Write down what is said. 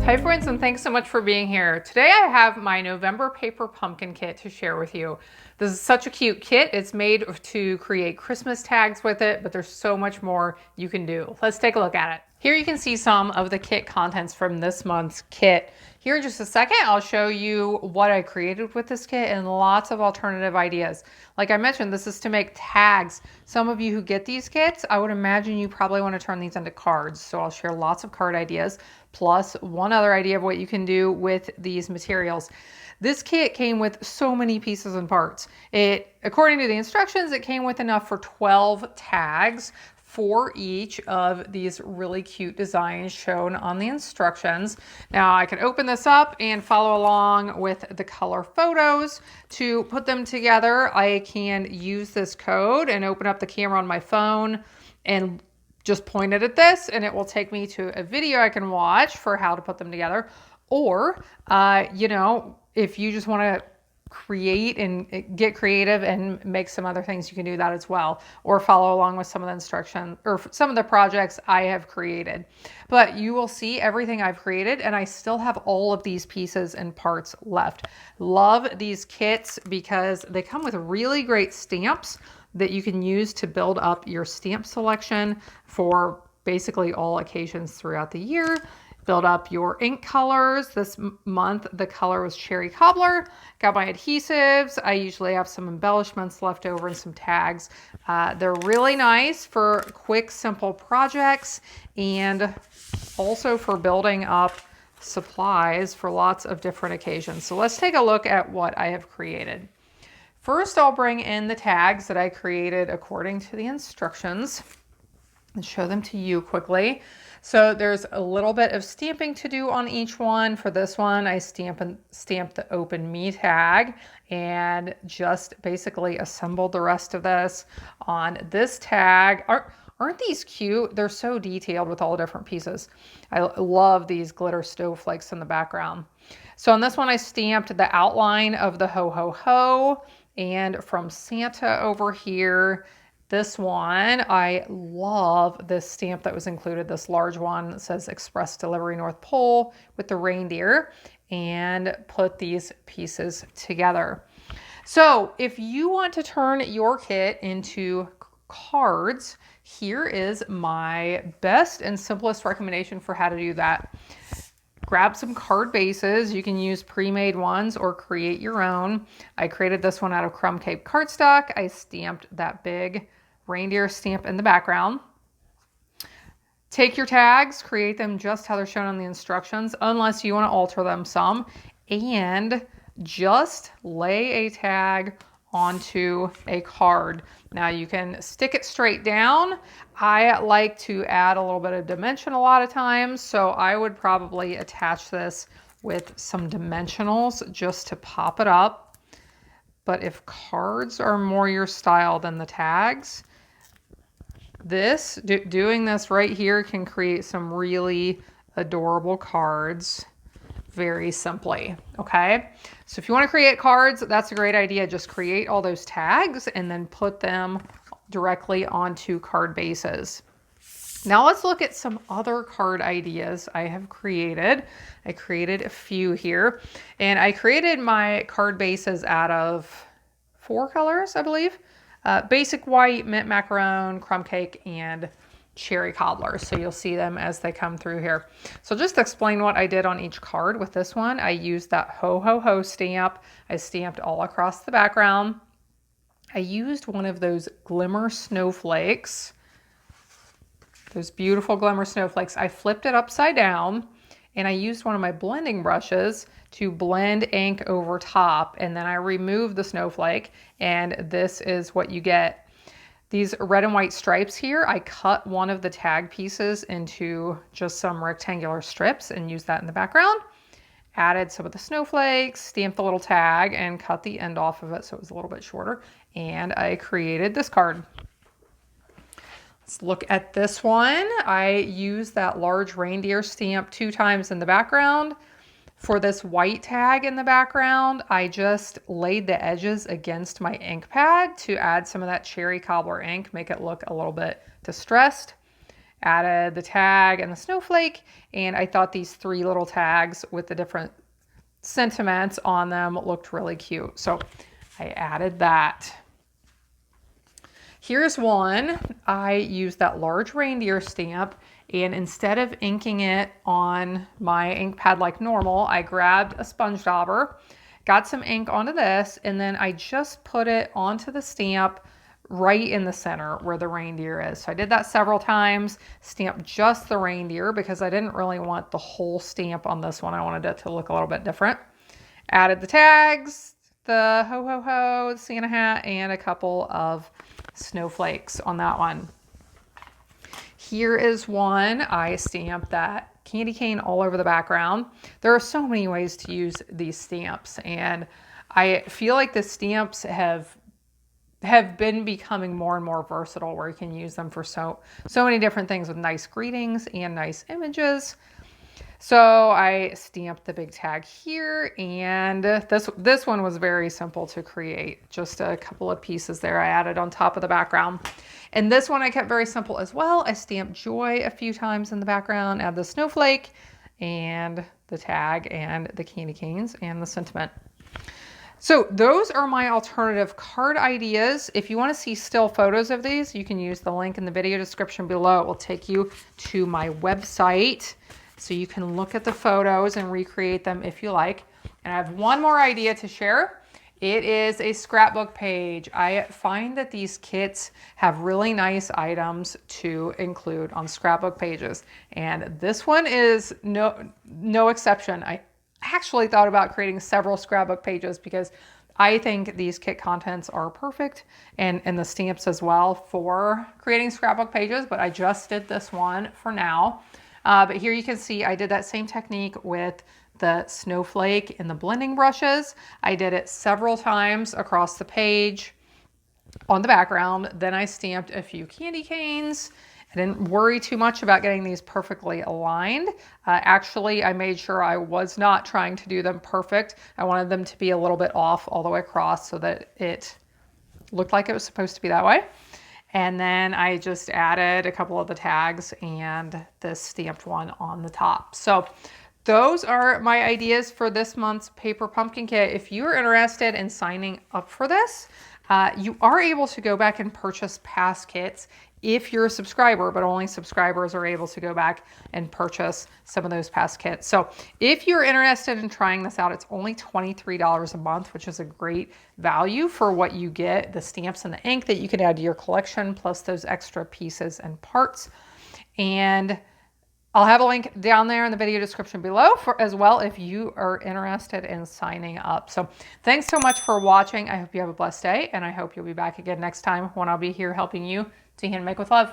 Hi friends, and thanks so much for being here. Today I have my November paper pumpkin kit to share with you. This is such a cute kit. It's made to create Christmas tags with it, but there's so much more you can do. Let's take a look at it. Here you can see some of the kit contents from this month's kit. Here in just a second, I'll show you what I created with this kit and lots of alternative ideas. Like I mentioned, this is to make tags. Some of you who get these kits, I would imagine you probably want to turn these into cards. So I'll share lots of card ideas, plus one other idea of what you can do with these materials. This kit came with so many pieces and parts. According to the instructions, it came with enough for 12 tags for each of these really cute designs shown on the instructions. Now I can open this up and follow along with the color photos to put them together. I can use this code and open up the camera on my phone and just point it at this and it will take me to a video I can watch for how to put them together. Or, if you just want to create and get creative and make some other things, you can do that as well, or follow along with some of the instruction or some of the projects I have created. But you will see everything I've created, and I still have all of these pieces and parts left. Love these kits because they come with really great stamps that you can use to build up your stamp selection for basically all occasions throughout the year. Build up your ink colors. This month, the color was Cherry Cobbler. Got my adhesives. I usually have some embellishments left over and some tags. They're really nice for quick, simple projects and also for building up supplies for lots of different occasions. So let's take a look at what I have created. First, I'll bring in the tags that I created according to the instructions and show them to you quickly. So there's a little bit of stamping to do on each one. For this one, I stamped the Open Me tag and just basically assembled the rest of this on this tag. Aren't these cute? They're so detailed with all the different pieces. I love these glitter snowflakes in the background. So on this one, I stamped the outline of the Ho Ho Ho, and from Santa over here. This one, I love this stamp that was included, this large one that says Express Delivery North Pole with the reindeer, and put these pieces together. So if you want to turn your kit into cards, here is my best and simplest recommendation for how to do that. Grab some card bases. You can use pre-made ones or create your own. I created this one out of crumb cake cardstock. I stamped that big reindeer stamp in the background. Take your tags, create them just how they're shown on the instructions, unless you want to alter them some, and just lay a tag onto a card. Now you can stick it straight down. I like to add a little bit of dimension a lot of times, so I would probably attach this with some dimensionals just to pop it up. But if cards are more your style than the tags, doing this right here can create some really adorable cards very simply. Okay, so if you want to create cards, that's a great idea. Just create all those tags and then put them directly onto card bases. Now let's look at some other card ideas I have created. I created a few here, and I created my card bases out of 4 colors, I believe. Basic white, mint macaron, crumb cake, and cherry cobbler. So you'll see them as they come through here. So just to explain what I did on each card with this one, I used that Ho Ho Ho stamp. I stamped all across the background. I used one of those glimmer snowflakes, those beautiful glimmer snowflakes. I flipped it upside down and I used one of my blending brushes to blend ink over top, and then I removed the snowflake, and this is what you get. These red and white stripes here, I cut one of the tag pieces into just some rectangular strips and used that in the background. Added some of the snowflakes, stamped the little tag, and cut the end off of it so it was a little bit shorter, and I created this card. Let's look at this one. I used that large reindeer stamp 2 times in the background. For this white tag in the background, I just laid the edges against my ink pad to add some of that cherry cobbler ink, make it look a little bit distressed. added the tag and the snowflake, and I thought these 3 little tags with the different sentiments on them looked really cute. So I added that. Here's one. I used that large reindeer stamp, and instead of inking it on my ink pad like normal, I grabbed a sponge dauber, got some ink onto this, and then I just put it onto the stamp right in the center where the reindeer is. So I did that several times, stamped just the reindeer because I didn't really want the whole stamp on this one. I wanted it to look a little bit different. Added the tags, the ho ho ho, the Santa hat, and a couple of snowflakes on that one. Here is one. I stamped that candy cane all over the background. There are so many ways to use these stamps, and I feel like the stamps have been becoming more and more versatile, where you can use them for so many different things with nice greetings and nice images. So I stamped the big tag here, and this one was very simple to create. Just a couple of pieces there I added on top of the background. And this one I kept very simple as well. I stamped joy a few times in the background, add the snowflake and the tag and the candy canes and the sentiment. So those are my alternative card ideas. If you want to see still photos of these, you can use the link in the video description below. It will take you to my website, so you can look at the photos and recreate them if you like. And I have one more idea to share. It is a scrapbook page. I find that these kits have really nice items to include on scrapbook pages. And this one is no exception. I actually thought about creating several scrapbook pages because I think these kit contents are perfect, and the stamps as well, for creating scrapbook pages, but I just did this one for now. But here you can see I did that same technique with the snowflake and the blending brushes. I did it several times across the page on the background. Then I stamped a few candy canes. I didn't worry too much about getting these perfectly aligned. Actually, I made sure I was not trying to do them perfect. I wanted them to be a little bit off all the way across so that it looked like it was supposed to be that way. And then I just added a couple of the tags and this stamped one on the top. So those are my ideas for this month's paper pumpkin kit. If you are interested in signing up for this, you are able to go back and purchase past kits if you're a subscriber, but only subscribers are able to go back and purchase some of those past kits. So if you're interested in trying this out, it's only $23 a month, which is a great value for what you get, the stamps and the ink that you can add to your collection, plus those extra pieces and parts. And I'll have a link down there in the video description below as well if you are interested in signing up. So thanks so much for watching. I hope you have a blessed day, and I hope you'll be back again next time when I'll be here helping you to hand make with love.